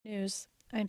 News. I'm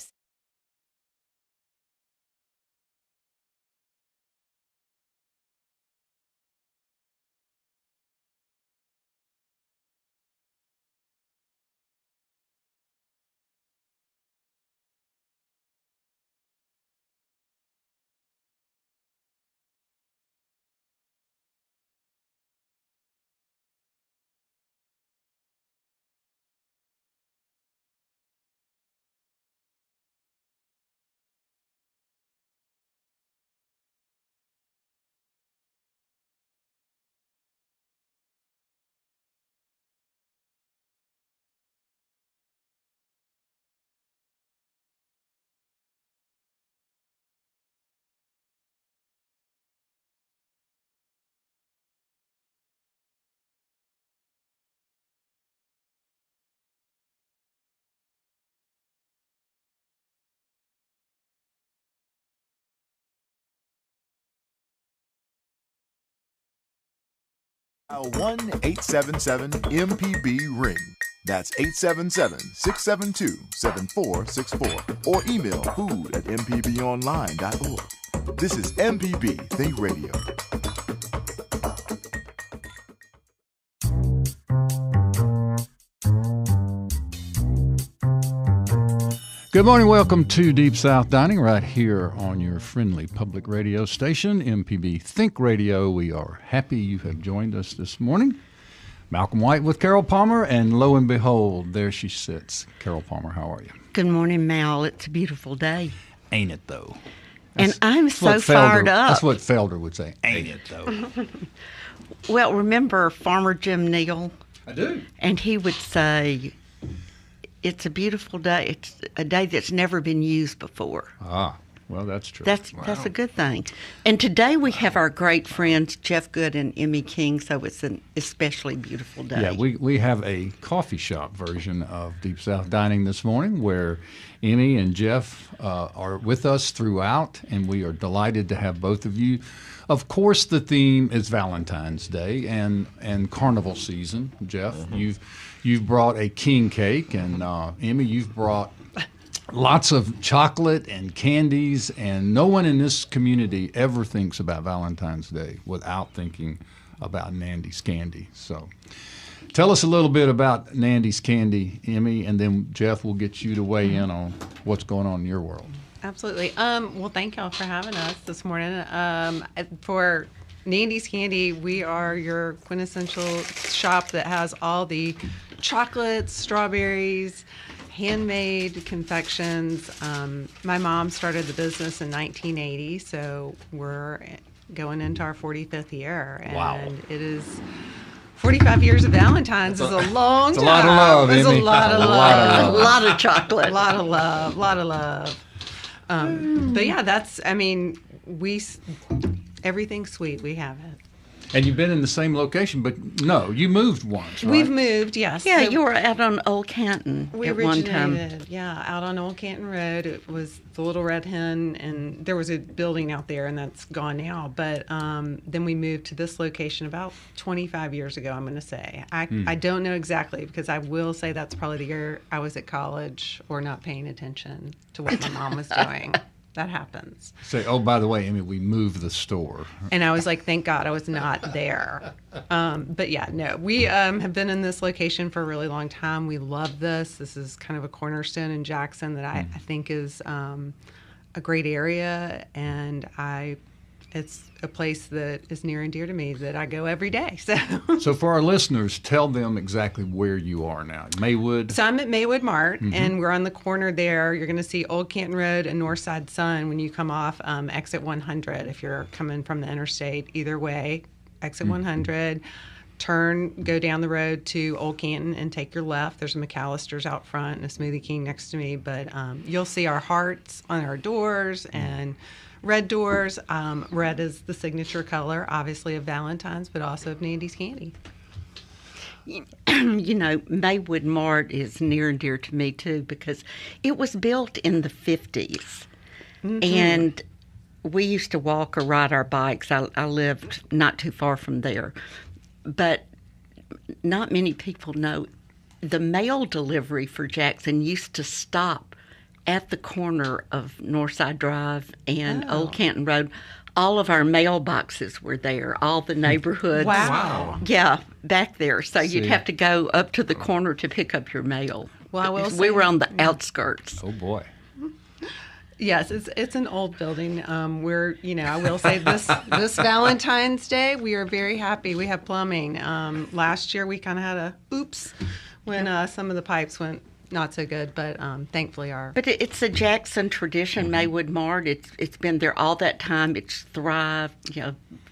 Dial 1-877-MPB-RING. That's 877-672-7464. Or email food@mpbonline.org. This is MPB Think Radio. Good morning. Welcome to Deep South Dining right here on your friendly public radio station, MPB Think Radio. We are happy you have joined us this morning. Malcolm White with Carol Palmer, and lo and behold, there she sits. Carol Palmer, how are you? Good morning, Mal. It's a beautiful day. Ain't it, though? And I'm so fired up. That's what Felder would say. Ain't it, though? Well, remember Farmer Jim Neal? I do. And he would say, it's a beautiful day. It's a day that's never been used before. Ah, well, that's true. That's a good thing. And today we have our great friends, Jeff Good and Emmie King, so it's an especially beautiful day. Yeah, we have a coffee shop version of Deep South Dining this morning where Emmie and Jeff are with us throughout, and we are delighted to have both of you. Of course, the theme is Valentine's Day and carnival season. Jeff, you've brought a king cake, and Emmie, you've brought lots of chocolate and candies, and no one in this community ever thinks about Valentine's Day without thinking about Nandy's candy. So tell us a little bit about Nandy's candy, Emmie, and then Jeff will get you to weigh in on what's going on in your world. Absolutely. Well, thank y'all for having us this morning. For Nandy's Candy, we are your quintessential shop that has all the chocolates, strawberries, handmade confections. My mom started the business in 1980, so we're going into our 45th year. And Wow. It is 45 years of Valentine's is a long time. It's a lot of love, It's Emmie. a lot of A love. lot of A lot of chocolate. A lot of love. A lot of love. But yeah, everything's sweet. We have it. And you've been in the same location, but no, you moved once, right? We've moved, yes. Yeah, So you were out on Old Canton we at one time. originated, yeah, out on Old Canton Road. It was the Little Red Hen, and there was a building out there, and that's gone now. But then we moved to this location about 25 years ago, I'm going to say. I don't know exactly, because I will say that's probably the year I was at college or not paying attention to what my mom was doing. That happens. Say, oh, by the way, Emmie, we moved the store. And I was like, thank God I was not there. But yeah, no, we have been in this location for a really long time. We love this. This is kind of a cornerstone in Jackson that I think is a great area. And it's a place that is near and dear to me that I go every day. So for our listeners, tell them exactly where you are now. Maywood? So I'm at Maywood Mart, and we're on the corner there. You're going to see Old Canton Road and Northside Sun when you come off exit 100. If you're coming from the interstate, either way, exit 100, go down the road to Old Canton and take your left. There's a McAllister's out front and a Smoothie King next to me. But you'll see our hearts on our doors and red doors. Red is the signature color, obviously, of Valentine's, but also of Nandy's Candy. You know, Maywood Mart is near and dear to me, too, because it was built in the 50s. And we used to walk or ride our bikes. I lived not too far from there. But not many people know the mail delivery for Jackson used to stop at the corner of Northside Drive and Old Canton Road. All of our mailboxes were there, all the neighborhoods. Wow. Yeah, back there. So you'd have to go up to the corner to pick up your mail. Well, I will We say- were on the outskirts. Oh boy. Yes, it's an old building. We're, I will say this Valentine's Day, we are very happy. We have plumbing. Last year we kind of had a oops when some of the pipes went not so good, but thankfully our. But it's a Jackson tradition, Maywood Mart. It's been there all that time. It's thrived,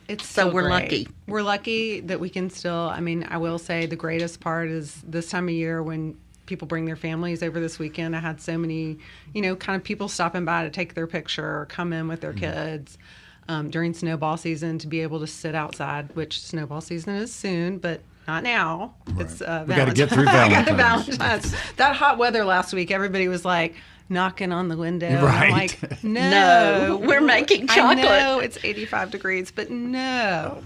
It's so we're great. lucky. We're lucky that we can still. I mean, I will say the greatest part is this time of year when people bring their families over this weekend. I had so many, kind of people stopping by to take their picture or come in with their kids during snowball season to be able to sit outside, which snowball season is soon, but not now. Right. It's We got to get through Valentine's. Valentine's. That hot weather last week, everybody was like knocking on the window. And Right. I'm like, No, we're making chocolate. I know it's 85 degrees, but no.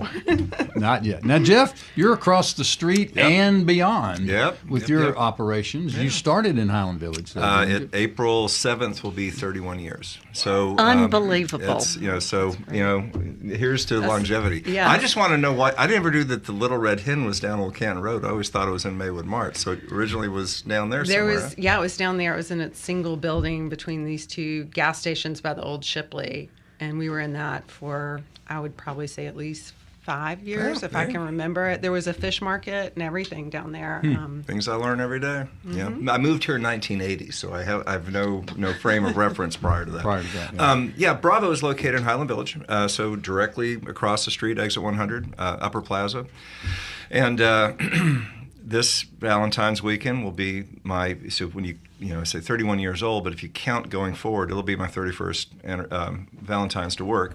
Not yet. Now, Jeff, you're across the street and beyond Yep. with Yep, your yep. operations. You started in Highland Village. though, didn't you? April 7th will be 31 years. So Unbelievable. It's, here's to longevity. yeah. I just want to know why I never knew that the Little Red Hen was down Old Canton Road. I always thought it was in Maywood Mart. So it originally was down there There somewhere. was, it was down there. It was in a single building between these two gas stations by the old Shipley. And we were in that for, I would probably say at least 5 years, if I can remember it. There was a fish market and everything down there. Things I learn every day. Yeah, Mm-hmm. I moved here in 1980, so I have no frame of reference prior to that. Prior to that, yeah. Bravo is located in Highland Village, so directly across the street, exit 100, Upper Plaza, and this Valentine's weekend will be so when I say 31 years old, but if you count going forward, it'll be my 31st Valentine's to work.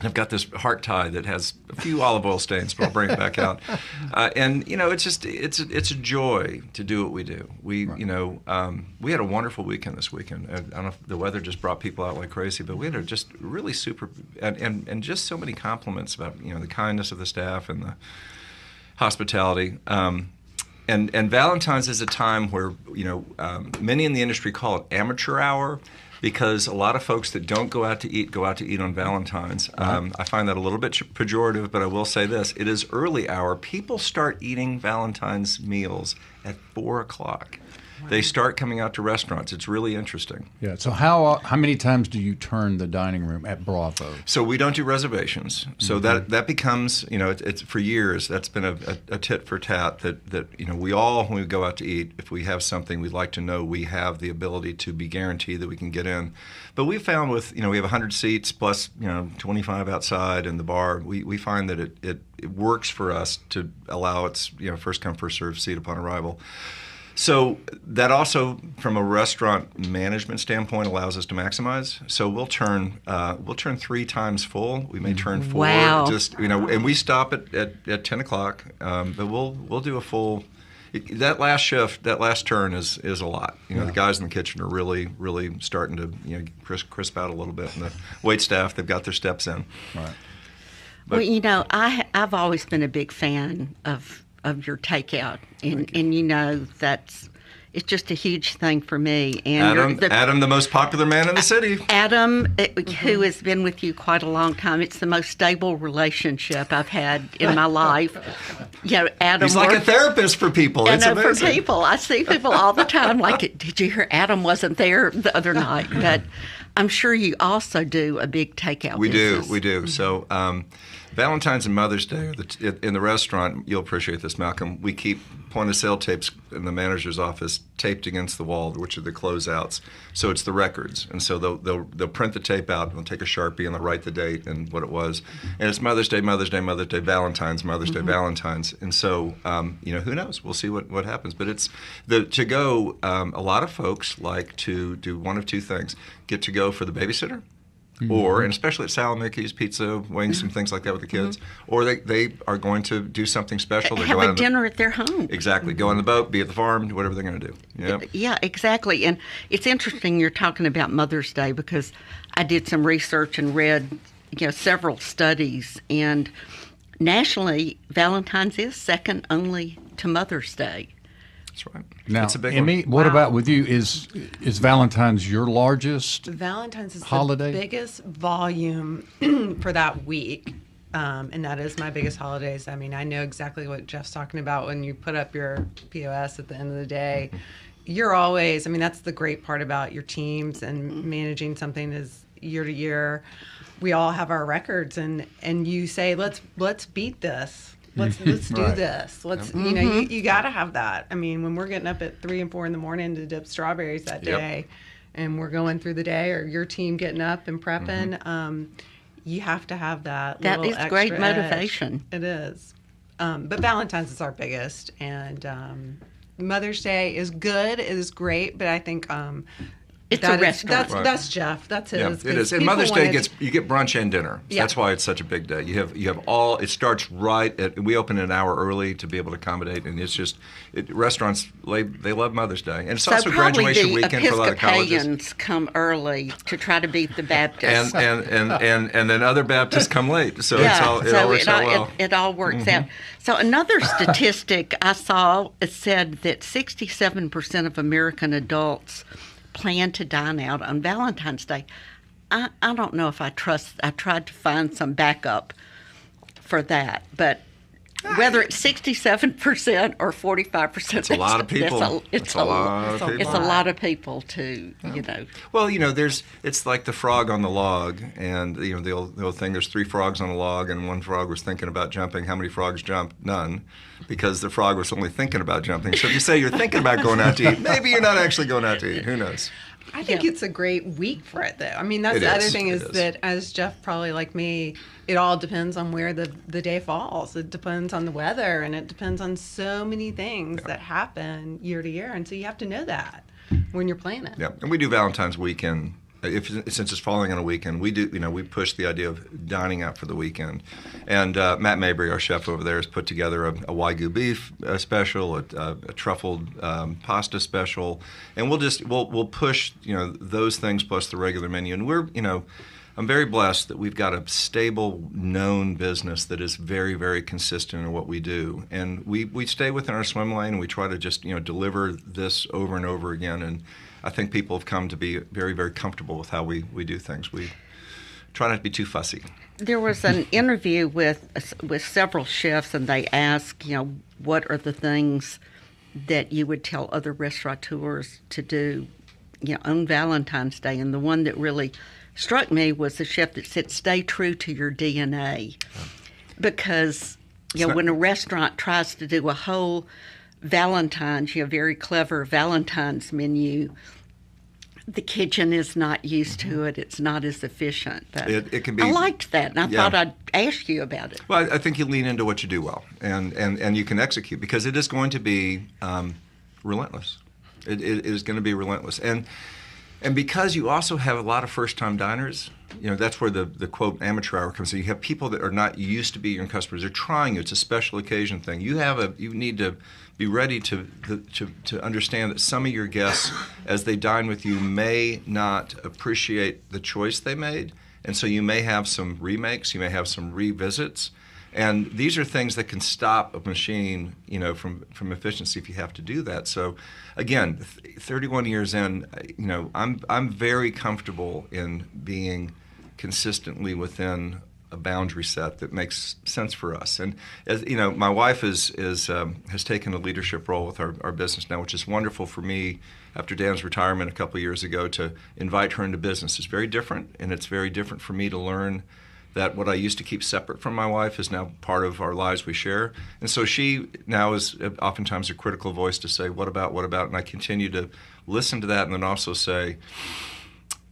I've got this heart tie that has a few olive oil stains, but I'll bring it back out. And it's just it's a joy to do what we do. We we had a wonderful weekend this weekend. I don't know if the weather just brought people out like crazy, but we had just really super and just so many compliments about the kindness of the staff and the hospitality. And Valentine's is a time where many in the industry call it amateur hour, because a lot of folks that don't go out to eat on Valentine's. I find that a little bit pejorative, but I will say this: it is early hour. People start eating Valentine's meals at 4 o'clock. They start coming out to restaurants. It's really interesting. Yeah. So how many times do you turn the dining room at Bravo? So we don't do reservations. So that becomes, it's for years that's been a tit for tat that we all, when we go out to eat, if we have something, we'd like to know we have the ability to be guaranteed that we can get in. But we found with, we have 100 seats plus 25 outside in the bar. We find that it works for us to allow its first come first served seat upon arrival. So that also, from a restaurant management standpoint, allows us to maximize. So we'll turn 3 times full. We may turn 4. Wow. Just and we stop at 10 o'clock. But we'll do a full. That last shift, that last turn is a lot. The guys in the kitchen are really starting to crisp out a little bit, and the wait staff, they've got their steps in. Right. Well, I've always been a big fan of your takeout, and it's just a huge thing for me. And Adam, the most popular man in the city. Adam, who has been with you quite a long time, it's the most stable relationship I've had in my life. Adam. He's like a therapist for people. It's I know, amazing. for people. I see people all the time like, did you hear Adam wasn't there the other night? But I'm sure you also do a big takeout business. We do. So Valentine's and Mother's Day in the restaurant, you'll appreciate this, Malcolm. We keep point-of-sale tapes in the manager's office taped against the wall, which are the closeouts. So it's the records. And so they'll print the tape out, and they'll take a Sharpie, and they'll write the date and what it was. And it's Mother's Day, Mother's Day, Mother's Day, Valentine's, Mother's Day, Valentine's. And so, who knows? We'll see what happens. But it's to go, a lot of folks like to do one of two things. Get to go for the babysitter, or, and especially at Sal Mookie's, pizza, wings, some things like that with the kids, or they are going to do something special. They're Have going a dinner at their home. Exactly. Go on the boat, be at the farm, do whatever they're going to do. Yep. Yeah, exactly. And it's interesting you're talking about Mother's Day, because I did some research and read several studies, and nationally, Valentine's is second only to Mother's Day. That's right. Now, it's a big Emmie, one. what Wow. about with you? Is Valentine's your largest? Valentine's is Holiday? the biggest volume for that week. And that is my biggest holidays. I mean, I know exactly what Jeff's talking about when you put up your POS at the end of the day. You're always, I mean, that's the great part about your teams and managing something is year to year. We all have our records and you say, let's beat this. Let's do Right. this. Let's you know, you got to have that. I mean, when we're getting up at 3 and 4 in the morning to dip strawberries that Yep. day and we're going through the day or your team getting up and prepping, you have to have that. That little is great extra edge. motivation. It is. But Valentine's is our biggest, and Mother's Day is good. It is great, but I think It's a restaurant. That's Jeff. That's his. Yeah, 'cause it is. And people Mother's Day wanted- you get brunch and dinner. So Yeah. That's why it's such a big day. You have all. It starts right at. We open an hour early to be able to accommodate, and it's just restaurants. They love Mother's Day, and it's So also probably graduation the weekend for a lot of colleges. Episcopalians come early to try to beat the Baptists. And then other Baptists come late. So yeah, it's all, it all works out well. it all works out. So another statistic I saw said that 67% of American adults plan to dine out on Valentine's Day. I don't know if I trust. I tried to find some backup for that, but whether it's 67% or 45%, It's a lot of people. It's a lot of people. It's a lot of people to Well, it's like the frog on the log, and the old thing. There's 3 frogs on a log, and one frog was thinking about jumping. How many frogs jumped? None, because the frog was only thinking about jumping. So if you say you're thinking about going out to eat, maybe you're not actually going out to eat. Who knows? I think it's a great week for it, though. I mean, that's It the other is. thing It is is. that, as Jeff probably like me, it all depends on where the day falls. It depends on the weather, and it depends on so many things that happen year to year. And so you have to know that when you're planning. Yeah, and we do Valentine's weekend. Since it's falling on a weekend, we push the idea of dining out for the weekend. And Matt Mabry, our chef over there, has put together a Wagyu beef special, a truffled pasta special, and we'll push those things plus the regular menu. And I'm very blessed that we've got a stable, known business that is very, very consistent in what we do. And we stay within our swim lane, and we try to just deliver this over and over again. And I think people have come to be very, very comfortable with how we do things. We try not to be too fussy. There was an interview with several chefs, and they asked, what are the things that you would tell other restaurateurs to do, on Valentine's Day? And the one that really struck me was the chef that said, stay true to your DNA. Because, when a restaurant tries to do a whole Valentine's, very clever Valentine's menu, the kitchen is not used to it. It's not as efficient. But It can be. I liked that, and I thought I'd ask you about it. Well, I think you lean into what you do well, and you can execute, because it is going to be relentless. It is going to be relentless, and because you also have a lot of first-time diners. That's where the quote amateur hour comes in. You have people that are not used to be your customers. They're trying you. It's a special occasion thing. You need to be ready to understand that some of your guests, as they dine with you, may not appreciate the choice they made, and so you may have some remakes. You may have some revisits. And these are things that can stop a machine, from efficiency if you have to do that. So, again, 31 years in, I'm very comfortable in being consistently within a boundary set that makes sense for us. And as my wife has taken a leadership role with our business now, which is wonderful for me. After Dan's retirement a couple of years ago, to invite her into business is very different, and it's very different for me to learn that what I used to keep separate from my wife is now part of our lives we share. And so she now is oftentimes a critical voice to say, what about? And I continue to listen to that, and then also say,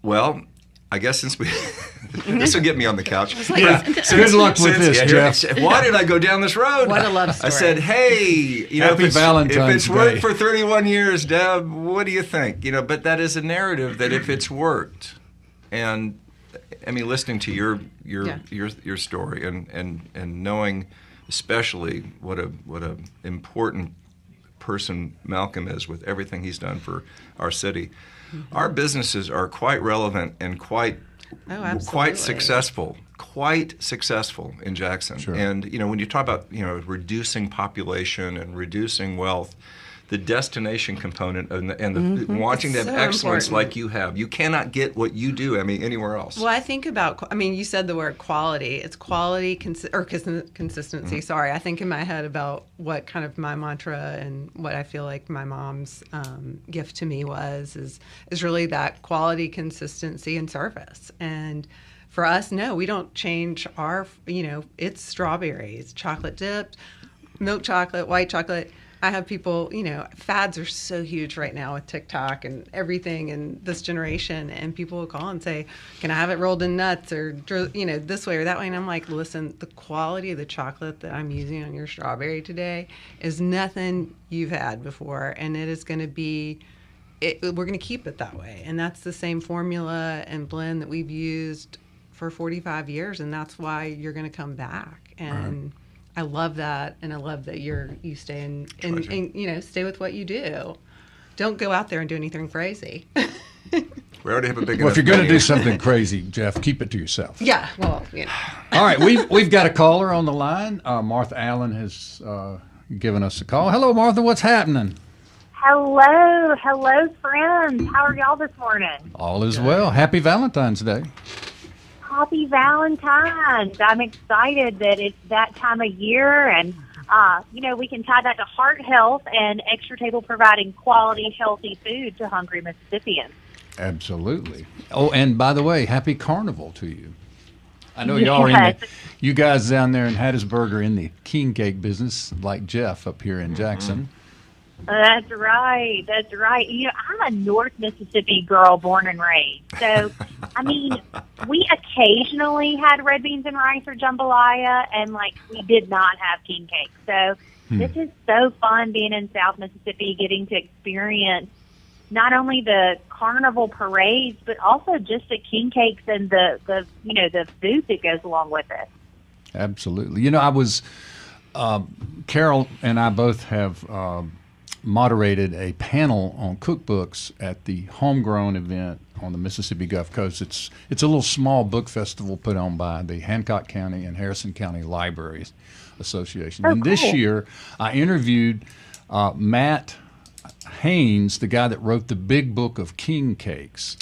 well, I guess since this will get me on the couch. Good luck with this, Jeff. Why did I go down this road? What a love story. I said, hey, Happy Valentine's if it's Day. worked for 31 years, Deb, what do you think? But that is a narrative that if it's worked, and listening to your story and knowing especially what a important person Malcolm is with everything he's done for our city. Mm-hmm. Our businesses are quite relevant and quite successful in Jackson. Sure. And when you talk about reducing population and reducing wealth, the destination component and the wanting to have so excellence important. like you have. You cannot get what you do, Emmie, anywhere else. Well, I think about, you said the word quality. It's quality consistency. Sorry. I think in my head about what kind of my mantra and what I feel like my mom's gift to me is really that quality, consistency, and service. And for us, no, we don't change our, it's strawberries, chocolate dipped, milk chocolate, white chocolate. I have people, fads are so huge right now with TikTok and everything in this generation. And people will call and say, can I have it rolled in nuts or, this way or that way? And I'm like, listen, the quality of the chocolate that I'm using on your strawberry today is nothing you've had before. And it is going to be, we're going to keep it that way. And that's the same formula and blend that we've used for 45 years. And that's why you're going to come back. And Right. I love that, and I love that you stay and stay with what you do. Don't go out there and do anything crazy. We already have a big Well, if enough you're going to menu. do something crazy, Jeff, keep it to yourself. Yeah, well, All right, we've got a caller on the line. Martha Allen has given us a call. Hello, Martha. What's happening? Hello, friends. How are y'all this morning? All is well. Happy Valentine's Day. Happy Valentine's. I'm excited that it's that time of year, and, we can tie that to heart health and Extra Table providing quality, healthy food to hungry Mississippians. Absolutely. Oh, and by the way, happy Carnival to you. I know y'all are Yes. you guys down there in Hattiesburg are in the king cake business, like Jeff up here in Jackson. That's right. I'm a North Mississippi girl born and raised. So, we occasionally had red beans and rice or jambalaya, and, we did not have king cake. So, this is so fun being in South Mississippi, getting to experience not only the carnival parades, but also just the king cakes and the food that goes along with it. Absolutely. I was Carol and I both have moderated a panel on cookbooks at the Homegrown event on the Mississippi Gulf Coast. It's a little small book festival put on by the Hancock County and Harrison County Libraries Association. Oh, and this cool. year, I interviewed Matt Haynes, the guy that wrote the big book of king cakes.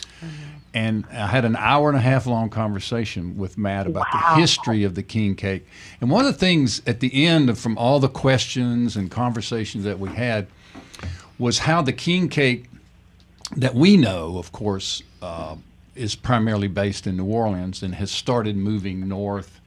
And I had an hour and a half long conversation with Matt about Wow. the history of the king cake. And one of the things at the end from all the questions and conversations that we had was how the king cake that we know, of course, is primarily based in New Orleans and has started moving north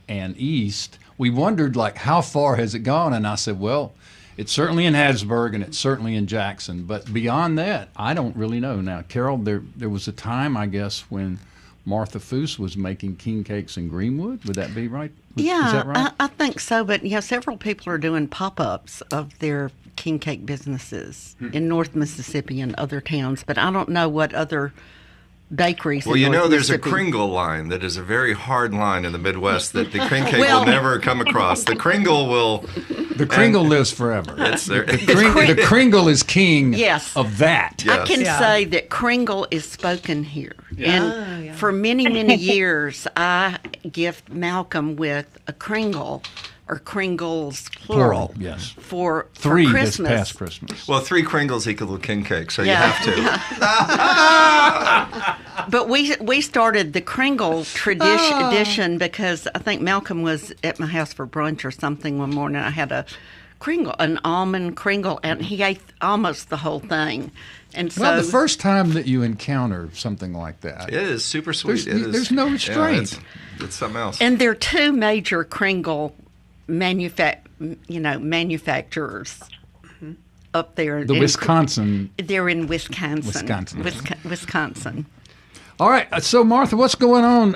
and east. We wondered, how far has it gone? And I said, well, it's certainly in Hattiesburg and it's certainly in Jackson. But beyond that, I don't really know. Now, Carol, there was a time, I guess, when Martha Foose was making king cakes in Greenwood. Would that be right? Is that right? I think so. But several people are doing pop-ups of their king cake businesses in North Mississippi and other towns. But I don't know what other bakeries. Well, in North there's a Mississippi. Kringle line that is a very hard line in the Midwest that the king cake will never come across. The Kringle will. The Kringle lives forever. It's there. The Kringle is king Yes. of that. Yeah. I can Yeah. say that Kringle is spoken here. And for many, many years, I gift Malcolm with a Kringle, or Kringles plural, Yes. for 3 this Christmas. past Christmas. Well, 3 Kringles equal a king cake, so Yeah. you have to. But we started the Kringle tradition because I think Malcolm was at my house for brunch or something one morning. I had an almond Kringle, and he ate almost the whole thing. And so, Well, the first time that you encounter something like that, It is super sweet. There's no restraint. It's something else. and there are 2 major Kringle manufacturers up there. the Wisconsin. They're in Wisconsin. Wisconsin. Wisconsin. All right, so Martha, what's going on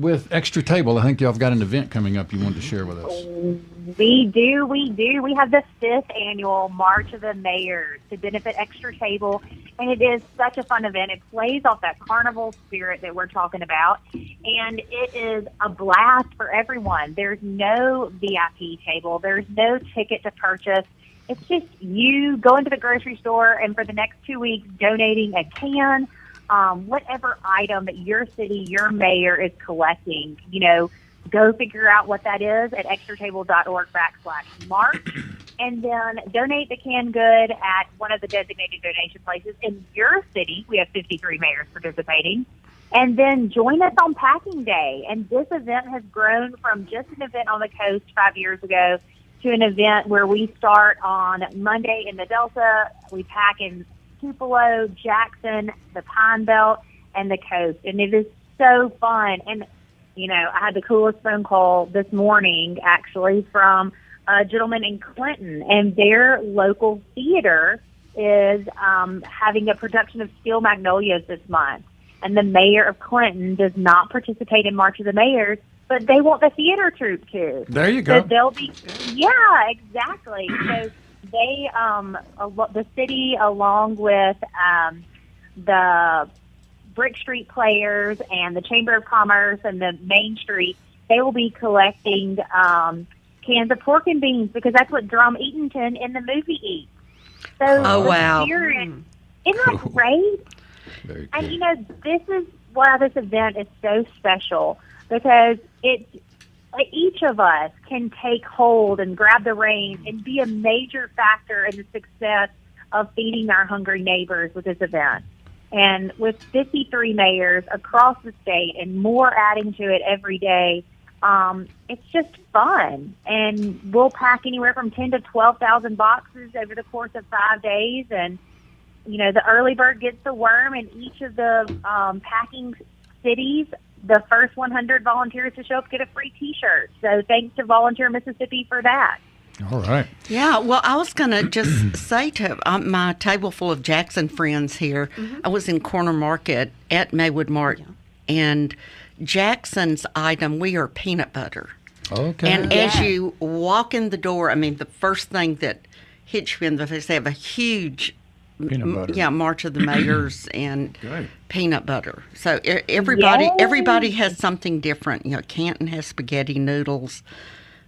with Extra Table? I think y'all have got an event coming up you wanted to share with us. We do. We have the 5th annual March of the Mayors to benefit Extra Table, and it is such a fun event. It plays off that carnival spirit that we're talking about, and it is a blast for everyone. There's no VIP table. There's no ticket to purchase. It's just you going to the grocery store and for the next 2 weeks donating a can, whatever item that your city, your mayor is collecting, go figure out what that is at extratable.org/March. and then donate the canned good at one of the designated donation places in your city. We have 53 mayors participating. And then join us on Packing Day. And this event has grown from just an event on the coast 5 years ago to an event where we start on Monday in the Delta. We pack in Tupelo, Jackson, the Pine Belt, and the coast. And it is so fun. And, you know, I had the coolest phone call this morning, actually, from a gentleman in Clinton. And their local theater is having a production of Steel Magnolias this month. And the mayor of Clinton does not participate in March of the Mayors, but they want the theater troupe to. There you go. So they'll be, yeah, exactly. So they, the city, along with the Brick Street Players and the Chamber of Commerce and the Main Street, they will be collecting cans of pork and beans because that's what Drum Eatonton in the movie eats. So wow. Isn't that great? Very And, cool. you know, this is why this event is so special because each of us can take hold and grab the reins and be a major factor in the success of feeding our hungry neighbors with this event. And with 53 mayors across the state and more adding to it every day, it's just fun. And we'll pack anywhere from 10 to 12,000 boxes over the course of 5 days. And you know, the early bird gets the worm, and each of the packing cities, the first 100 volunteers to show up get a free T-shirt. So thanks to Volunteer Mississippi for that. All right. Yeah, well, I was going to just say to my table full of Jackson friends here, I was in Corner Market at Maywood Mart, and Jackson's item, we are peanut butter. Okay. And as you walk in the door, I mean, the first thing that hits you in the face, they have a huge Peanut butter. Yeah, March of the Mayors and Great. peanut butter. So everybody has something different. You know, Canton has spaghetti noodles,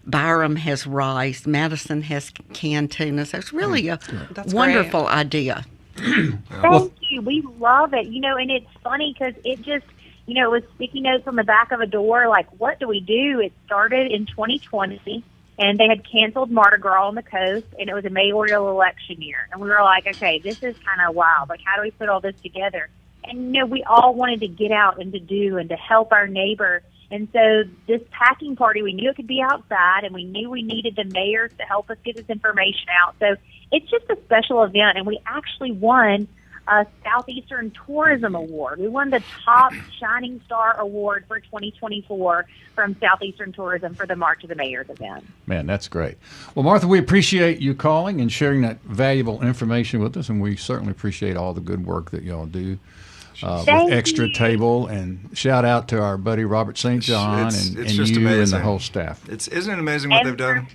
Byram has rice, Madison has canned tuna. So it's really a That's wonderful idea. Thank you. We love it. You know, and it's funny because it just, you know, it was sticky notes on the back of a door. Like, what do we do? It started in 2020. And they had canceled Mardi Gras on the coast, and it was a mayoral election year. And we were like, okay, this is kind of wild. Like, how do we put all this together? And, you know, we all wanted to get out and to do and to help our neighbor. And so this packing party, we knew it could be outside, and we knew we needed the mayors to help us get this information out. So it's just a special event, and we actually won a Southeastern Tourism Award. We won the top Shining Star Award for 2024 from Southeastern Tourism for the March of the Mayors event. Man, that's great. Well, Martha, we appreciate you calling and sharing that valuable information with us, and we certainly appreciate all the good work that y'all do with Extra Table. And shout out to our buddy Robert St. John It's and just you amazing. and the whole staff. Isn't it amazing what they've done?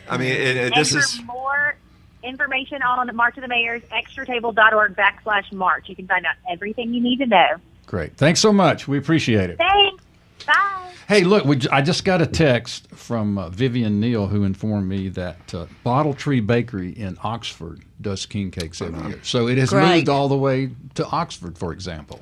I mean, this is. For more information on the March of the Mayors, extratable.org/March. You can find out everything you need to know. Great. Thanks so much. We appreciate it. Thanks. Bye. Hey, look, I just got a text from Vivian Neal who informed me that Bottle Tree Bakery in Oxford does king cakes every year. So it has Great. moved all the way to Oxford, for example.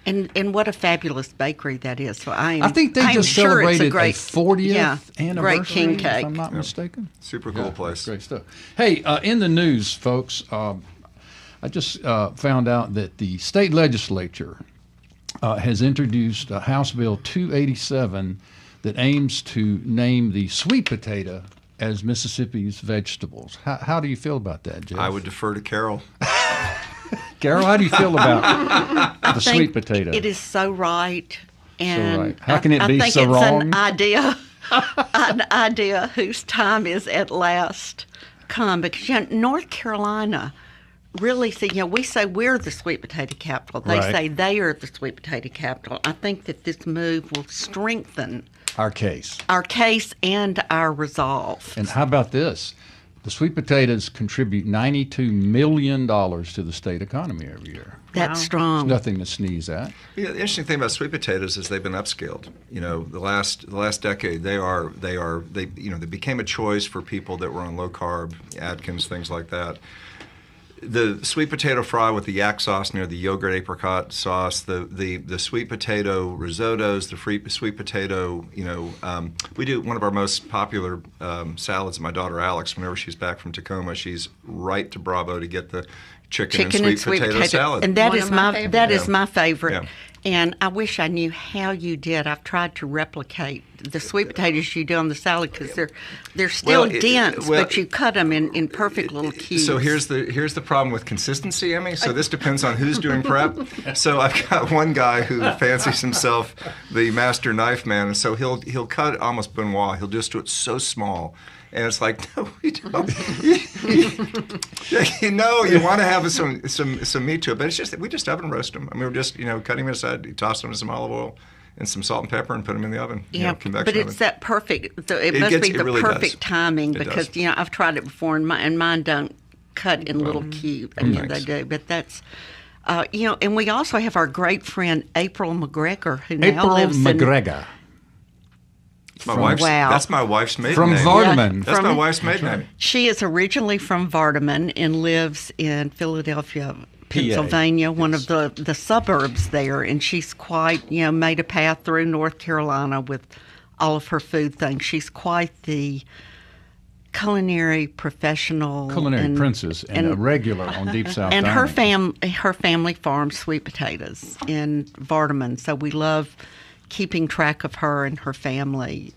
And what a fabulous bakery that is. So I think they I'm just sure it's celebrated a great, 40th anniversary, great king cake. if I'm not mistaken. Super cool place. Great stuff. Hey, in the news, folks, I just found out that the state legislature has introduced House Bill 287 that aims to name the sweet potato as Mississippi's vegetables. How do you feel about that, Jeff? I would defer to Carol. Carol, how do you feel about the think sweet potato? It is so right. And right. How can it I be think so it's wrong? an idea whose time is at last come. Because you know, North Carolina really see, you know, we say we're the sweet potato capital. They Right. say they are the sweet potato capital. I think that this move will strengthen Our case. our case and our resolve. And how about this? The sweet potatoes contribute $92 million to the state economy every year. That's strong. Nothing to sneeze at. Yeah, the interesting thing about sweet potatoes is they've been upscaled. You know, the last decade they became a choice for people that were on low carb, Atkins, things like that. the sweet potato fry with the yak sauce near the yogurt apricot sauce, the sweet potato risottos, the sweet potato, we do one of our most popular salads. My daughter Alex, whenever she's back from Tacoma, she's right to Bravo to get the chicken and sweet potato salad. And that One is of my favorites. that is my favorite. Yeah. And I wish I knew how you did. I've tried to replicate the sweet potatoes you do on the salad because they're still dense, but you cut them in perfect little cubes. So here's the problem with consistency, Emmy. So this depends on who's doing prep. So I've got one guy who fancies himself the master knife man, and so he'll cut almost Benoit. He'll just do it so small. And it's like, no, we don't. You want to have some meat to it, but it's just we just oven roast them. I mean, we're just cutting them aside, you toss them in some olive oil and some salt and pepper, and put them in the oven. Yeah, Convection but oven. it's that perfect. It must be the really perfect does. timing It because does. I've tried it before, and mine don't cut in little cubes. I mean, they do, but that's. And we also have our great friend April McGregor, who now April lives McGregor. That's my wife's maiden From name. Vardaman. That's my wife's maiden name. She is originally from Vardaman and lives in Philadelphia, Pennsylvania, one of the suburbs there. And she's quite, made a path through North Carolina with all of her food things. She's quite the culinary professional. Culinary princess and a regular on Deep South And Dining. her family farms sweet potatoes in Vardaman. So we love keeping track of her and her family.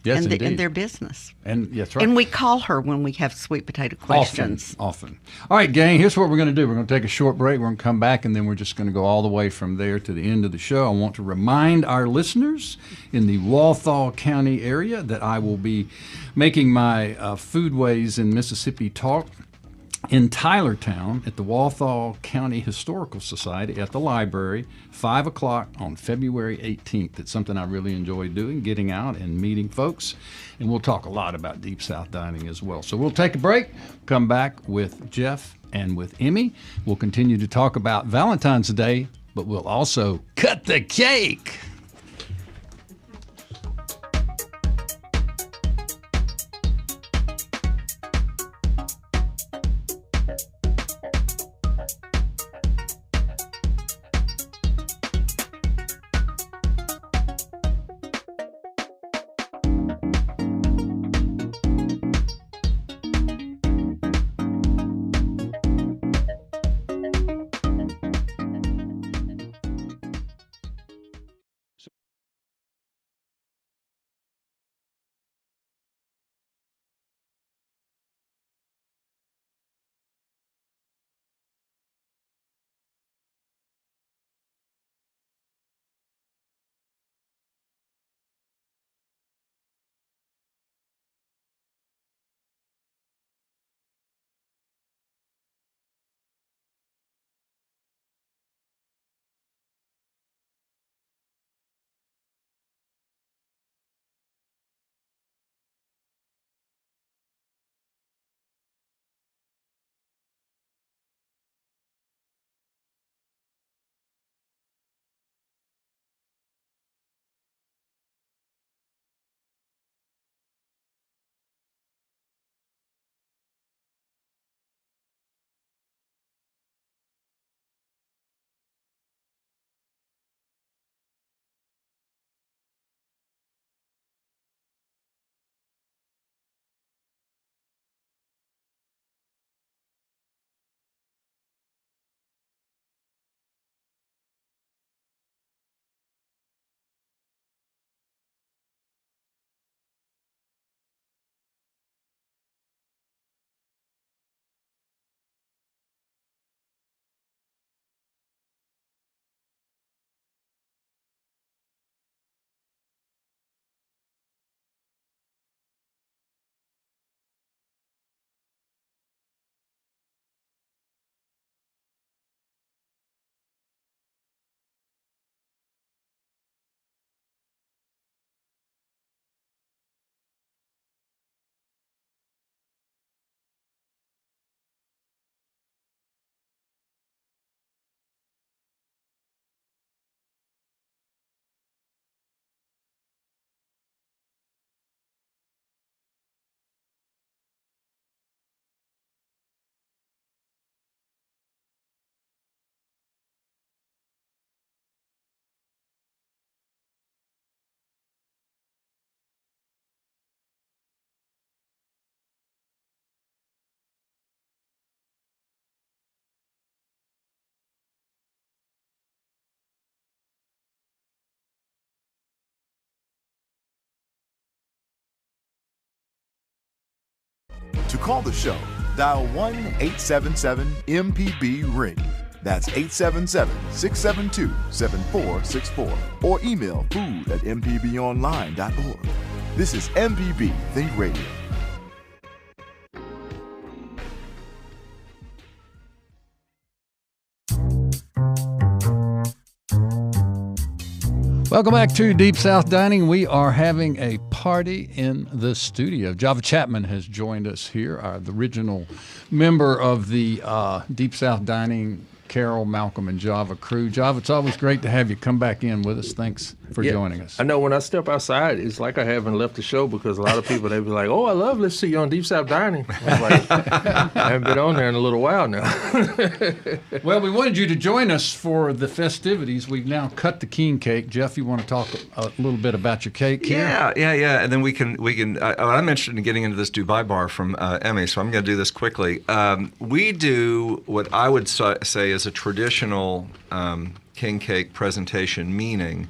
Yes, and, indeed. and their business. And that's right. And we call her when we have sweet potato questions. Often. All right, gang, here's what we're going to do. We're going to take a short break. We're going to come back, and then we're just going to go all the way from there to the end of the show. I want to remind our listeners in the Walthall County area that I will be making my Foodways in Mississippi talk in Tylertown at the Walthall County Historical Society at the library, 5 o'clock on February 18th. It's something I really enjoy doing, getting out and meeting folks. And we'll talk a lot about Deep South dining as well. So we'll take a break, come back with Jeff and with Emmy. We'll continue to talk about Valentine's Day, but we'll also cut the cake. call the show. Dial 1-877-MPB-RING. That's 877-672-7464. Or email food@mpbonline.org. This is MPB Think Radio. Welcome back to Deep South Dining. We are having a party in the studio. Java Chapman has joined us here, the original member of the Deep South Dining Carol, Malcolm, and Java crew. Java, it's always great to have you come back in with us. Thanks for joining us. I know when I step outside, it's like I haven't left the show because a lot of people, they be like, oh, I love listening to you on Deep South Dining. I'm like, I haven't been on there in a little while now. Well, we wanted you to join us for the festivities. We've now cut the king cake. Jeff, you want to talk a little bit about your cake here? Yeah. And then we can. I'm interested in getting into this Dubai bar from Emmie, so I'm going to do this quickly. We do what I would say is a traditional king cake presentation, meaning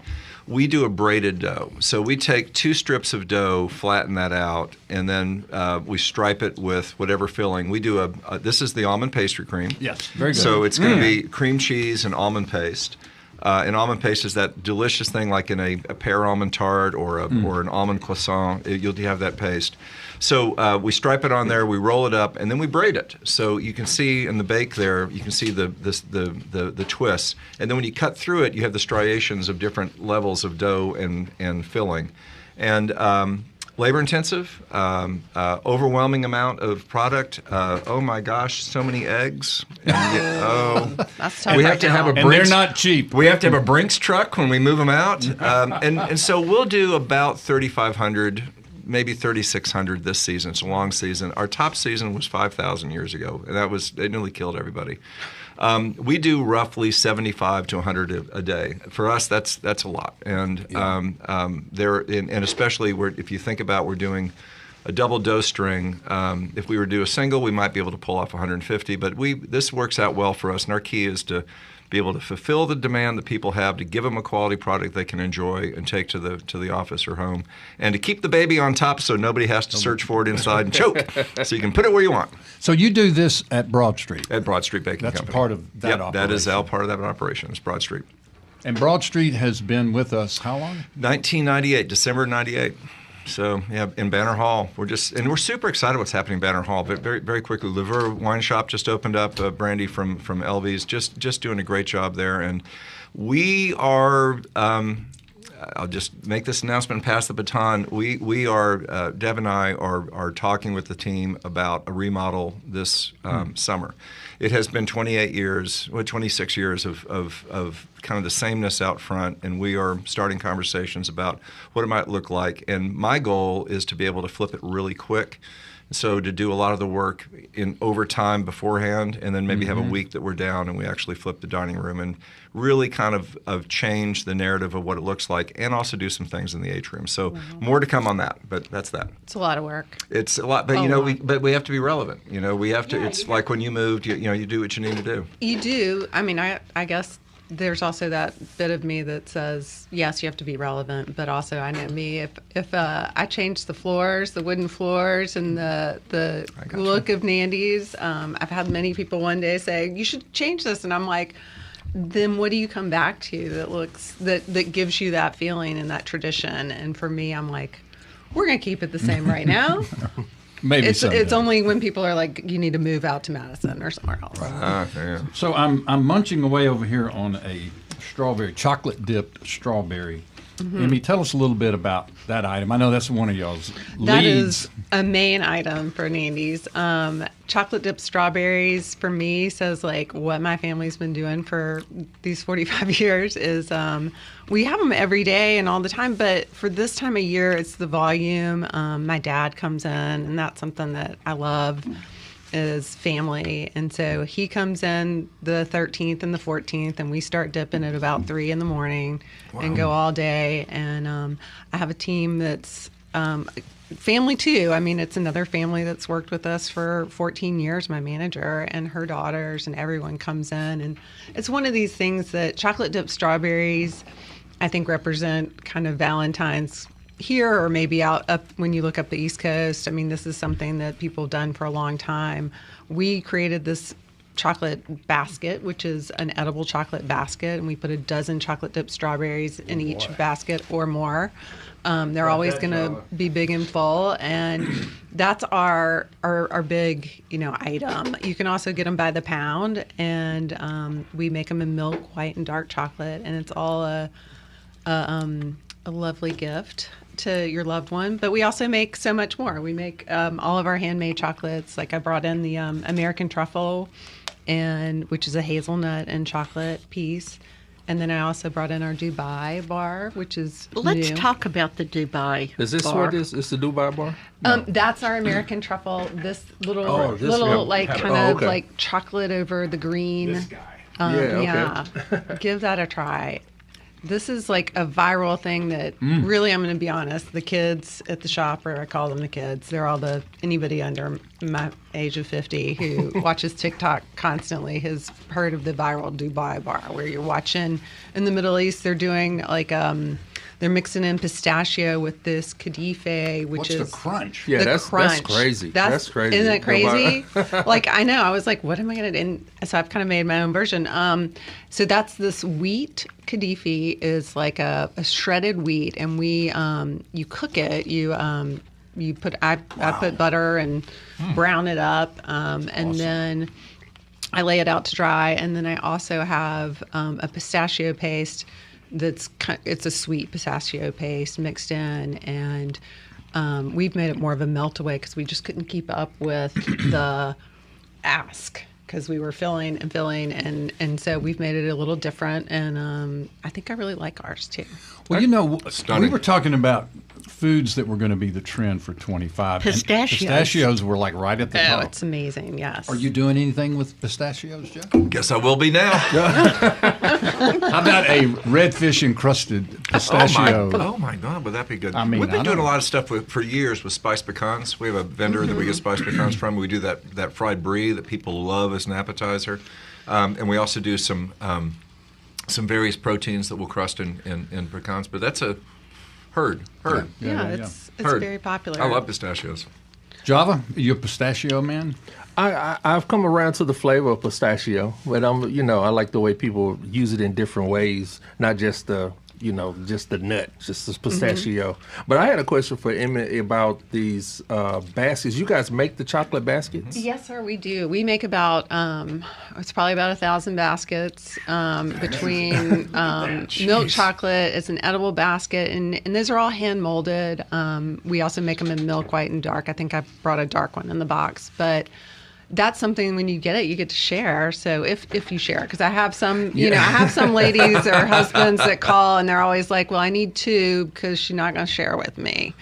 we do a braided dough. So we take 2 strips of dough, flatten that out, and then we stripe it with whatever filling. We do this is the almond pastry cream. Yes, very good. So it's going to be cream cheese and almond paste. And almond paste is that delicious thing like in a pear almond tart or an almond croissant. You'll have that paste. So we stripe it on there, we roll it up, and then we braid it. So you can see in the bake there, you can see the twists. And then when you cut through it, you have the striations of different levels of dough and filling. And labor intensive, overwhelming amount of product. Oh my gosh, so many eggs. And That's tough we right have to now. have a And Brinks, they're not cheap. we have to have a Brinks truck when we move them out. And so we'll do about 3,500, maybe 3,600 this season. It's a long season. Our top season was 5,000 years ago, and it nearly killed everybody. We do roughly 75 to 100 a day. For us, that's a lot, and and especially if you think about we're doing a double dough string. If we were to do a single, we might be able to pull off 150. But this works out well for us, and our key is to be able to fulfill the demand that people have, to give them a quality product they can enjoy and take to the office or home, and to keep the baby on top so nobody has to search for it inside and choke. So you can put it where you want. So you do this at Broad Street. At Broad Street Baking That's Company. part of that Yep, operation. that is all part of that operation. It's Broad Street. And Broad Street has been with us how long? 1998, December 98. So yeah, in Banner Hall, we're super excited what's happening in Banner Hall. But very, very quickly, Lever Wine Shop just opened up. Brandy from Elvie's just doing a great job there, and we are. I'll just make this announcement and pass the baton. We are Deb and I are talking with the team about a remodel this summer. It has been 26 years of kind of the sameness out front, and we are starting conversations about what it might look like. And my goal is to be able to flip it really quick. So to do a lot of the work in overtime beforehand, and then maybe have a week that we're down and we actually flip the dining room and really kind of change the narrative of what it looks like, and also do some things in the atrium. So more to come on that, but that's that. It's a lot of work. It's a lot, but we have to be relevant. We have to. It's like when you moved, you do what you need to do. You do. I mean, I guess there's also that bit of me that says, yes, you have to be relevant, but also I know me. If I change the floors, the wooden floors, and the look of Nandy's, I've had many people one day say, you should change this, and I'm like, then what do you come back to that gives you that feeling and that tradition? And for me, I'm like, we're gonna keep it the same right now. Maybe it's only when people are like, you need to move out to Madison or somewhere else. Yeah. So I'm munching away over here on a chocolate dipped strawberry. Emmie, tell us a little bit about that item. I know that's one of y'all's That leads. is a main item for Nandy's. Chocolate dipped strawberries for me says like what my family's been doing for these 45 years is we have them every day and all the time, but for this time of year, it's the volume. My dad comes in, and that's something that I love is family. And so he comes in the 13th and the 14th, and we start dipping at about 3 in the morning and go all day. And I have a team that's family too. I mean, it's another family that's worked with us for 14 years, my manager and her daughters, and everyone comes in. And it's one of these things that chocolate dipped strawberries, I think, represent kind of Valentine's here or maybe out up when you look up the East Coast. I mean, this is something that people have done for a long time. We created this chocolate basket, which is an edible chocolate basket, and we put a dozen chocolate dipped strawberries in each basket or more. They're always going to be big and full, and that's our big item. You can also get them by the pound, and we make them in milk, white, and dark chocolate, and it's all a lovely gift to your loved one. But we also make so much more. We make all of our handmade chocolates. Like I brought in the American truffle, which is a hazelnut and chocolate piece. And then I also brought in our Dubai bar, which is Let's new. talk about the Dubai Is this bar. what this is? The Dubai bar? That's our American truffle. This little, this guy. like kind Oh, of okay. like chocolate over the green. This guy. Yeah, okay. Give that a try. This is like a viral thing that really, I'm going to be honest, the kids at the shop, or I call them the kids, they're all anybody under my age of 50 who watches TikTok constantly has heard of the viral Dubai bar, where you're watching in the Middle East, they're doing like, they're mixing in pistachio with this kadife, which What's is the crunch? Yeah, the that's crunch. crazy. That's crazy. Isn't that crazy? Like, I know. I was like, what am I going to do? And so I've kind of made my own version. So that's this wheat kadife is like a shredded wheat, and you cook it. I put butter and brown it up, and then I lay it out to dry, and then I also have a pistachio paste. It's a sweet pistachio paste mixed in, and we've made it more of a melt away because we just couldn't keep up with the ask, because we were filling, and so we've made it a little different, and I think I really like ours too. Well, we Stunning. were talking about foods that were going to be the trend for 25. and Pistachios. Pistachios were like right at the Oh, top. it's amazing! Yes. Are you doing anything with pistachios, Jeff? Guess I will be now. How about a redfish encrusted pistachio? Oh my God, would that be good? I mean, we've been I doing a know. lot of stuff for years with spiced pecans. We have a vendor that we get spiced pecans from. We do that fried brie that people love as an appetizer, and we also do some various proteins that we'll crust in pecans. But that's a herd. Yeah, it's Heard. very popular. I love pistachios. Java, are you a pistachio man? I've come around to the flavor of pistachio, but I like the way people use it in different ways, not just the nut, just the pistachio. But I had a question for Emmie about these baskets. You guys make the chocolate baskets? Yes, sir, we do. We make about, it's probably about 1,000 baskets between milk chocolate. It's an edible basket, and those are all hand molded. We also make them in milk, white, and dark. I think I brought a dark one in the box, but that's something when you get it, you get to share. So if you share, because I have some, I have some ladies or husbands that call and they're always like, well, I need two because she's not going to share with me.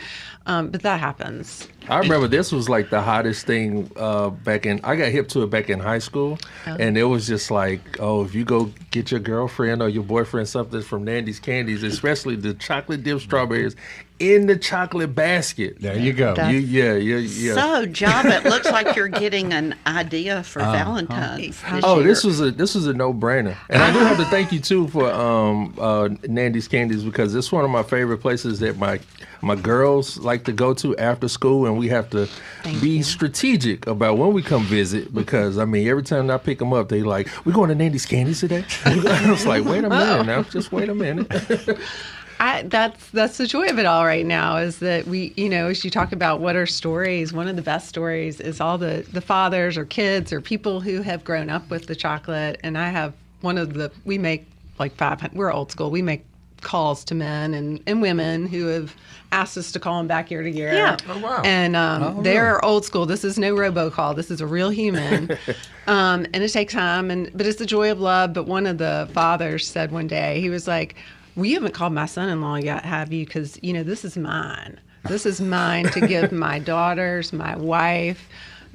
But that happens. I remember this was like the hottest thing I got hip to it back in high school. And it was just like, if you go get your girlfriend or your boyfriend something from Nandy's Candies, especially the chocolate dipped strawberries in the chocolate basket. There you go. Yeah. So, Job, it looks like you're getting an idea for Valentine's this year. This was a no-brainer, and I do have to thank you too for Nandy's Candies, because it's one of my favorite places that my girls like to go to after school, and we have to be strategic about when we come visit, because every time I pick them up, they like, we're going to Nandy's Candies today. I was like, wait a minute now, just wait a minute. That's the joy of it all right now, is that we, as you talk about what are stories, one of the best stories is all the fathers or kids or people who have grown up with the chocolate. And I have we make like 500, we're old school, we make calls to men and women who have asked us to call them back year to year. Yeah. Oh, wow. And they're old school. This is no robocall. This is a real human. And it takes time, but it's the joy of love. But one of the fathers said one day, he was like, we haven't called my son-in-law yet, have you? Because, this is mine. This is mine to give my daughters, my wife,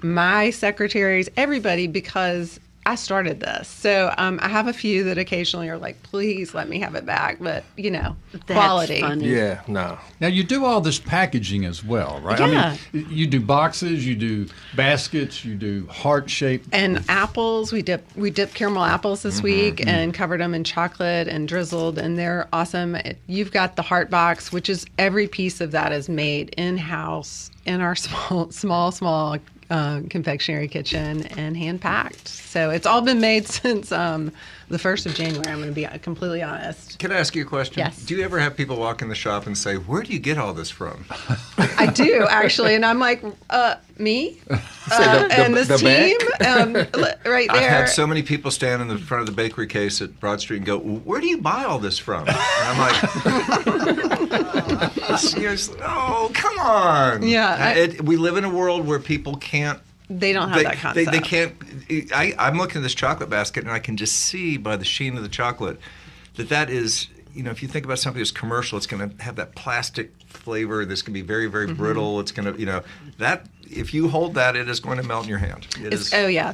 my secretaries, everybody, because I started this. So I have a few that occasionally are like, please let me have it back. But, That's quality. funny. Yeah, no. Now you do all this packaging as well, right? Yeah. I mean, you do boxes, you do baskets, you do heart shaped. And apples, we dipped caramel apples this week and covered them in chocolate and drizzled, and they're awesome. You've got the heart box, which is every piece of that is made in-house in our small confectionery kitchen and hand packed. So it's all been made since the 1st of January. I'm going to be completely honest. Can I ask you a question? Yes. Do you ever have people walk in the shop and say, "Where do you get all this from?" I do actually, and I'm like, me and this the team right there. I've had so many people stand in the front of the bakery case at Broad Street and go, "Where do you buy all this from?" And I'm like, seriously, oh, come on. Yeah, We live in a world where people can't. They don't have that concept. They can't. I'm looking at this chocolate basket, and I can just see by the sheen of the chocolate that is, if you think about something that's commercial, it's going to have that plastic flavor. This can be very, very brittle. It's going to, that if you hold that, it is going to melt in your hand. Oh yeah,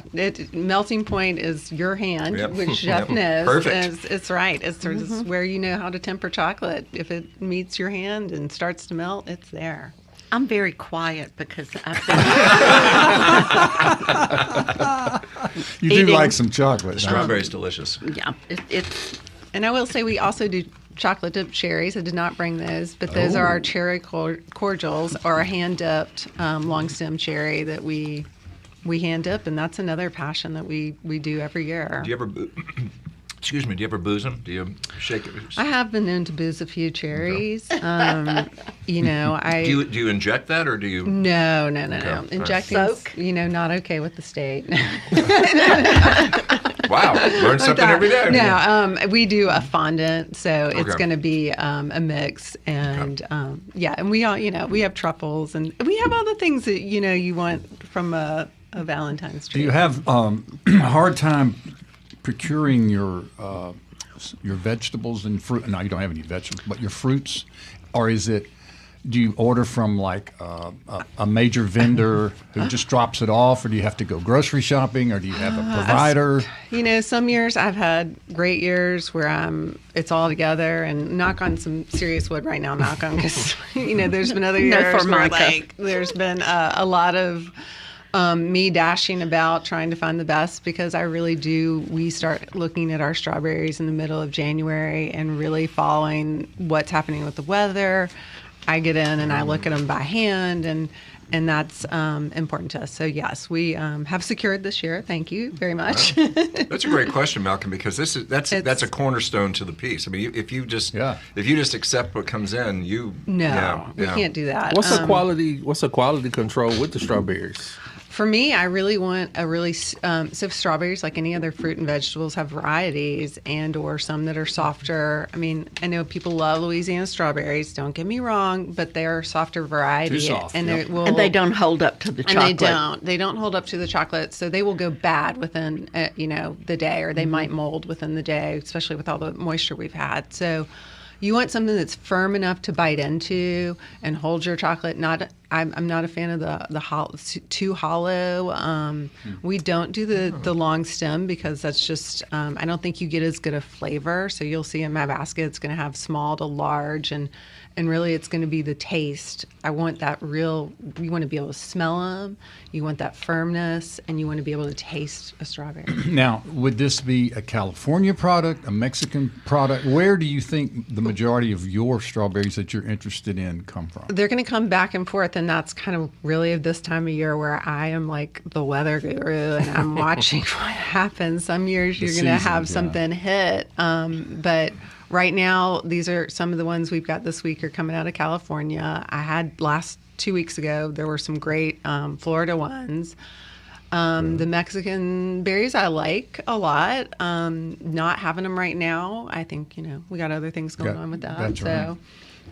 melting point is your hand, which Jeff knows. Perfect. It's right. It's sort of where you know how to temper chocolate. If it meets your hand and starts to melt, it's there. I'm very quiet because I've been You do eating- like some chocolate. The strawberry's delicious. yeah, it's And I will say we also do chocolate dipped cherries. I did not bring those, but those are our cherry cordials, or a hand dipped long stem cherry that we hand dip, and that's another passion that we do every year. Do you ever? Excuse me. Do you ever booze them? Do you shake it? I have been known to booze a few cherries. I Do you inject that, or do you? No. Okay. Injecting's, not okay with the state. Wow, learn something every day. No, we do a fondant, so it's Okay. going to be a mix, and and we all, we have truffles, and we have all the things that you want from a Valentine's Do tree. you have a hard time procuring your vegetables and fruit? No, you don't have any vegetables, but your fruits, or is it? Do you order from like a major vendor who just drops it off, or do you have to go grocery shopping, or do you have a provider? Some years I've had great years where it's all together, and knock on some serious wood right now, knock on, because there's been other years where Formica. there's been a lot of me dashing about trying to find the best, because I really do. We start looking at our strawberries in the middle of January and really following what's happening with the weather. I get in and I look at them by hand, and that's important to us. So yes, we have secured this year. Thank you very much. That's a great question, Malcolm, because that's a cornerstone to the piece. I mean, if you just accept what comes in, we can't do that. What's the quality control with the strawberries? For me, I really want so strawberries, like any other fruit and vegetables, have varieties or some that are softer. I mean, I know people love Louisiana strawberries, don't get me wrong, but they're a softer variety. Too soft, and and they don't hold up to the chocolate. And they don't hold up to the chocolate, so they will go bad within the day, or they might mold within the day, especially with all the moisture we've had. So you want something that's firm enough to bite into and hold your chocolate. I'm not a fan of the too hollow. We don't do the long stem, because that's just I don't think you get as good a flavor. So you'll see in my basket it's going to have small to large, and really it's going to be the taste. I want that real. You want to be able to smell them. You want that firmness, and you want to be able to taste a strawberry. Now, would this be a California product, a Mexican product? Where do you think the majority of your strawberries that you're interested in come from? They're going to come back and forth, and that's kind of really of this time of year where I am like the weather guru, and I'm watching what happens. Some years you're going to have something hit, but right now these are some of the ones we've got this week are coming out of California. I had 2 weeks ago, there were some great Florida ones. The Mexican berries I like a lot. Not having them right now. I think, we got other things going on with that. That's right.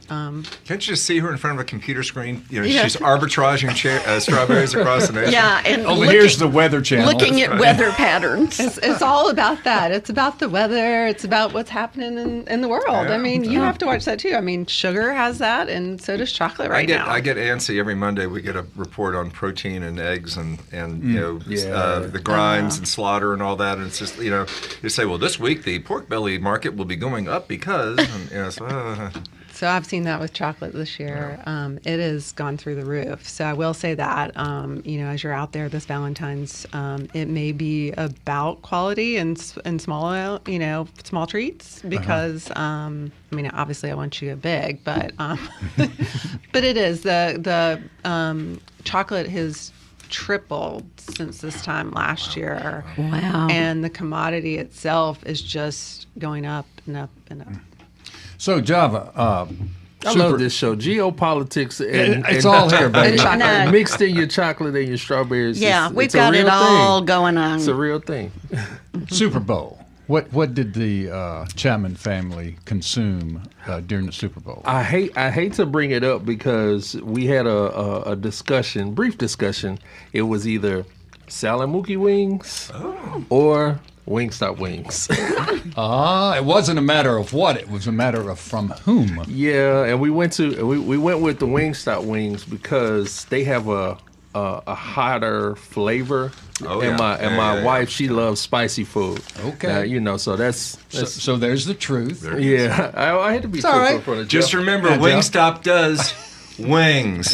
Can't you just see her in front of a computer screen? She's arbitraging strawberries across the nation. Yeah, and Here's the Weather Channel. looking at weather patterns. It's all about that. It's about the weather. It's about what's happening in the world. Yeah. I mean, you have to watch that too. I mean, sugar has that, and so does chocolate now. I get antsy every Monday. We get a report on protein and eggs, and the grinds and slaughter and all that. And it's just, you say, well, this week the pork belly market will be going up because, So I've seen that with chocolate this year. It has gone through the roof. So I will say that, as you're out there this Valentine's, it may be about quality and small, small treats because, obviously I want you to get big, but but it is the chocolate has tripled since this time last year. Wow. And the commodity itself is just going up and up and up. So Java, I love this show. Geopolitics and it's all here, baby. No. mixed in your chocolate and your strawberries. Yeah, we've it's a got real it all thing. going on. It's a real thing. Super Bowl. What did the Chapman family consume during the Super Bowl? I hate to bring it up because we had a discussion, brief discussion. It was either Sal Mookie wings or Wingstop wings. It wasn't a matter of what; it was a matter of from whom. Yeah, and we went with the Wingstop wings because they have a hotter flavor. My wife, she loves spicy food. Okay, so that's so there's the truth. yeah. I had to be truthful in front of Just Jeff. remember, Yeah, Wingstop does wings.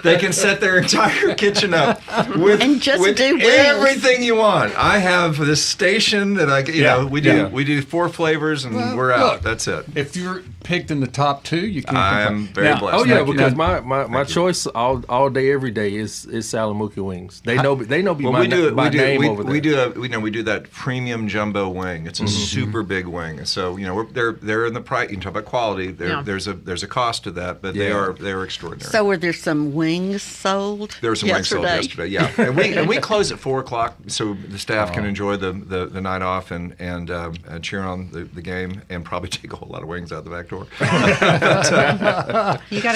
They can set their entire kitchen up with, And just with do wings. everything you want. I have this station that we do 4 flavors and Well, we're out. look, That's it. If you're picked in the top 2, you can. I am very blessed. Oh yeah, Thank you. because my choice all day every day is Sal Mookie wings. They know me Well, by name over there. we do that premium jumbo wing. It's a super big wing. So they're in the price. You can talk about quality. There's a cost to that, but they are extraordinary. So were there some wings sold? There were some wings sold yesterday. Yeah, and we close at 4:00 so the staff can enjoy the night off and cheer on the game and probably take a whole lot of wings out the back door.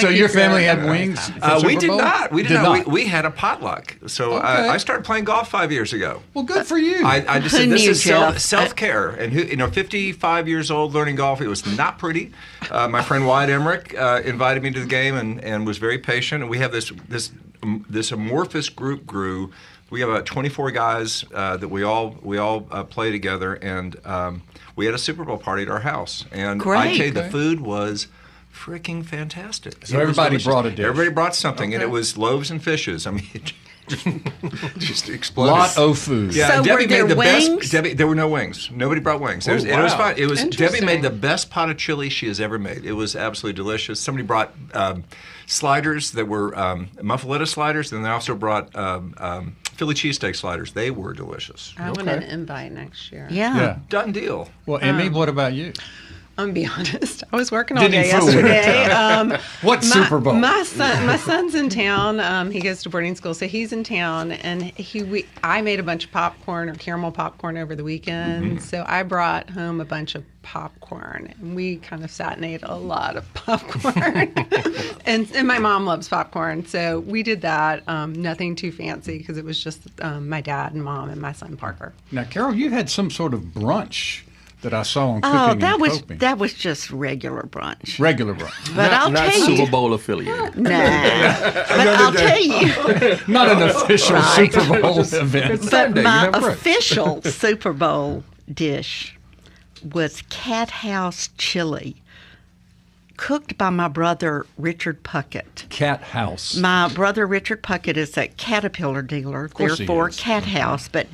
So your family had wings? for We Super did Bowl? not. We did Did not. We had a potluck. So Okay. I started playing golf 5 years ago. Well, good for you. I just Who said this knew, is Jeff? self-care, and 55 years old learning golf. It was not pretty. My friend Wyatt Emmerich invited me to the game and was very patient. And we have this amorphous group grew. We have about 24 guys that we all play together, and we had a Super Bowl party at our house. And Great. I tell you, the food was freaking fantastic. So It was everybody delicious. brought a dish. Everybody brought something, and it was loaves and fishes. I mean, just exploded. Lot of food. Yeah, So Debbie were there made the wings? best. Debbie, there were no wings. Nobody brought wings. It was wow. fine. It was Debbie Interesting. made the best pot of chili she has ever made. It was absolutely delicious. Somebody brought sliders that were muffaletta sliders, and they also brought Philly cheesesteak sliders. They were delicious. I want an invite next year. Yeah. Done deal. Well, Emmie, what about you? I'm gonna be honest. I was working all Didn't day fool with it. yesterday. What Super Bowl? My son's in town. He goes to boarding school, so he's in town, and I made a bunch of popcorn or caramel popcorn over the weekend. So I brought home a bunch of popcorn, and we kind of sat and ate a lot of popcorn. and my mom loves popcorn, so we did that. Nothing too fancy because it was just my dad and mom and my son Parker. Now, Carol, you had some sort of brunch that I saw on Oh, Cooking that and was Coping. that was just regular brunch. Regular brunch. But I'll not tell Super you, Bowl affiliated. nah. But I'll tell you, Not an official Right. Super Bowl event. but Sunday, you my have brunch. official Super Bowl dish was Cat House chili, cooked by my brother Richard Puckett. Cat House. My brother Richard Puckett is a Caterpillar dealer, course he therefore is. Cat House. But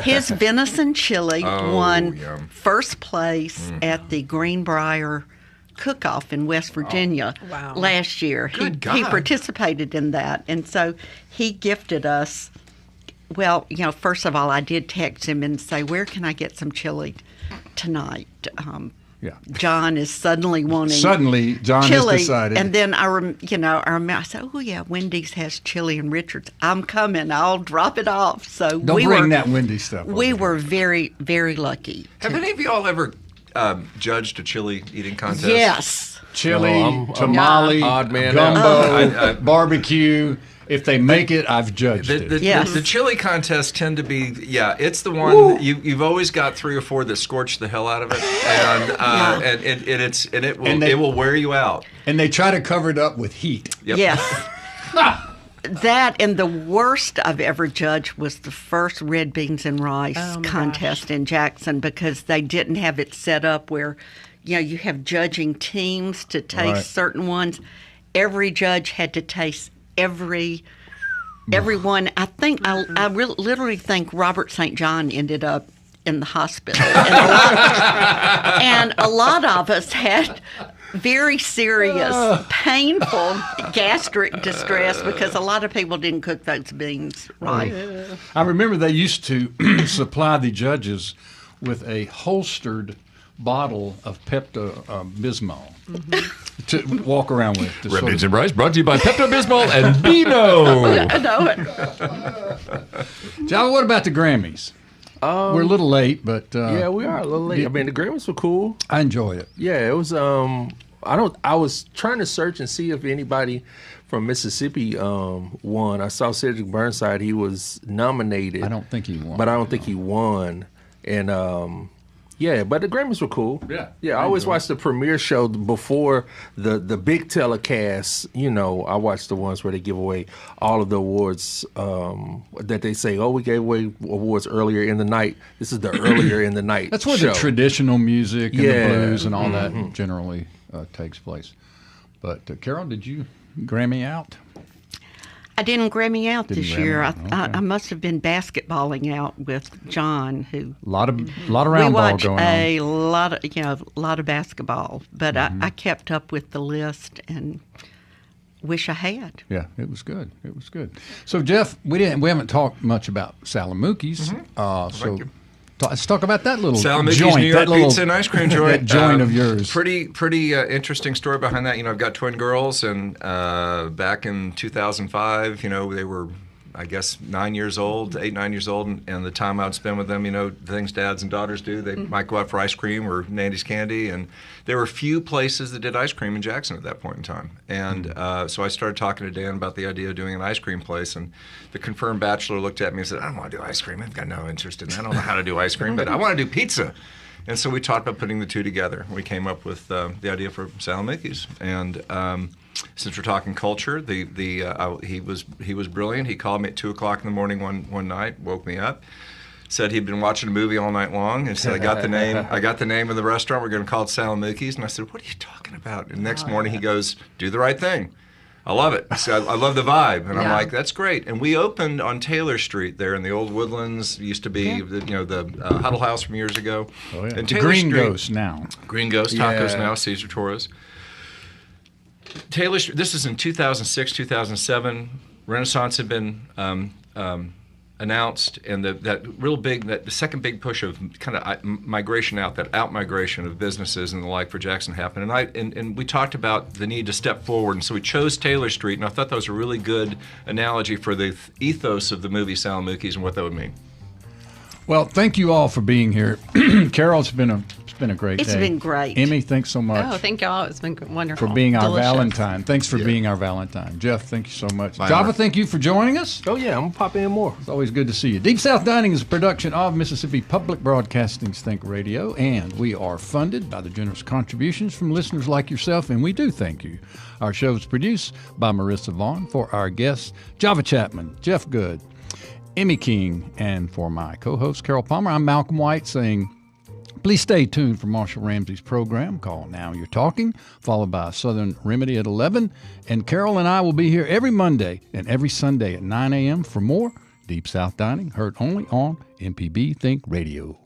his venison chili won yum. first place at the Greenbrier Cook-Off in West Virginia Wow. last year. Good He God. participated in that, and so he gifted us. Well, first of all, I did text him and say, "Where can I get some chili tonight?" Yeah. John is suddenly wanting Suddenly, John chili, has decided. and then I remember I said, "Oh yeah, Wendy's has chili and Richards. I'm coming. I'll drop it off." So Don't we bring were that windy stuff. we over were very very lucky. Have any of you all ever judged a chili eating contest? Yes. here. Chili, I'm tamale, odd man gumbo, out. barbecue. If they make it, I've judged it. Yes. The chili contests tend to be, it's the one you've always got 3 or 4 that scorch the hell out of it, and it will wear you out. And they try to cover it up with heat. Yep. Yes. That and the worst I've ever judged was the first red beans and rice contest in Jackson, because they didn't have it set up where, you have judging teams to taste certain ones. Every judge had to taste every one. I think I literally think Robert St. John ended up in the hospital, and a lot of us had very serious, painful gastric distress because a lot of people didn't cook those beans right. I remember they used to supply the judges with a holstered bottle of Pepto-Bismol to walk around with. Red Beans and Rice brought to you by Pepto-Bismol and Beano. I know it. Java, what about the Grammys? We're a little late, but yeah, we are a little late. I mean, the Grammys were cool. I enjoyed it. Yeah, it was. I was trying to search and see if anybody from Mississippi won. I saw Cedric Burnside. He was nominated. I don't think he won. But I don't think he won. And yeah, but the Grammys were cool. Yeah. I always watch the premiere show before the big telecast. I watch the ones where they give away all of the awards that they say, we gave away awards earlier in the night. This is the earlier in the night. That's where show. the traditional music and the blues and all that generally takes place. But Carol, did you Grammy out? I didn't Grammy out this year. I must have been basketballing out with John, who a lot of round ball going on. We watched a lot of basketball, but I kept up with the list and wish I had. Yeah, it was good. It was good. So Jeff, we haven't talked much about Sal Mookie's. Thank you. Let's talk about that little Sal Mookie's joint, New York Pizza and Ice Cream joint. That joint of yours. Pretty interesting story behind that. I've got twin girls, and back in 2005, they were, I guess, 9 years old, 8, 9 years old, and the time I'd spend with them, the things dads and daughters do, they might go out for ice cream or Nandy's candy, and there were few places that did ice cream in Jackson at that point in time. And so I started talking to Dan about the idea of doing an ice cream place, and the confirmed bachelor looked at me and said, I don't want to do ice cream. I've got no interest in that. I don't know how to do ice cream, but I want to do pizza. And so we talked about putting the two together. We came up with the idea for Sal Mookie's. And since we're talking culture, he was brilliant. He called me at 2:00 in the morning one night, woke me up, said he'd been watching a movie all night long, and said, I got the name of the restaurant. We're going to call it Sal Mookie's. And I said, what are you talking about? And the next morning he goes, do the right thing. I love it. So I love the vibe. And I'm like, that's great. And we opened on Taylor Street there in the old Woodlands. It used to be the Huddle House from years ago. Oh, yeah. And the Green Ghost now. Green Ghost Tacos now, Cesar Torres. Taylor Street, this is in 2006, 2007. Renaissance had been announced, and the second big push of kind of migration out, that out-migration of businesses and the like for Jackson happened. And we talked about the need to step forward, and so we chose Taylor Street, and I thought that was a really good analogy for the ethos of the movie Sal Mookie's and what that would mean. Well, thank you all for being here. Carol, it's been a great day. It's been great. Emmy, thanks so much. Oh, thank y'all. It's been wonderful. For being our Delicious. Valentine. Thanks for being our Valentine. Jeff, thank you so much. Bye, Java, Mark. thank you for joining us. Oh yeah, I'm gonna pop in more. It's always good to see you. Deep South Dining is a production of Mississippi Public Broadcasting's Think Radio, and we are funded by the generous contributions from listeners like yourself, and we do thank you. Our show is produced by Marissa Vaughn. For our guests, Java Chapman, Jeff Good, Emmie King, and for my co-host, Carol Palmer, I'm Malcolm White saying, please stay tuned for Marshall Ramsey's program called Now You're Talking, followed by Southern Remedy at 11. And Carol and I will be here every Monday and every Sunday at 9 a.m. for more Deep South Dining, heard only on MPB Think Radio.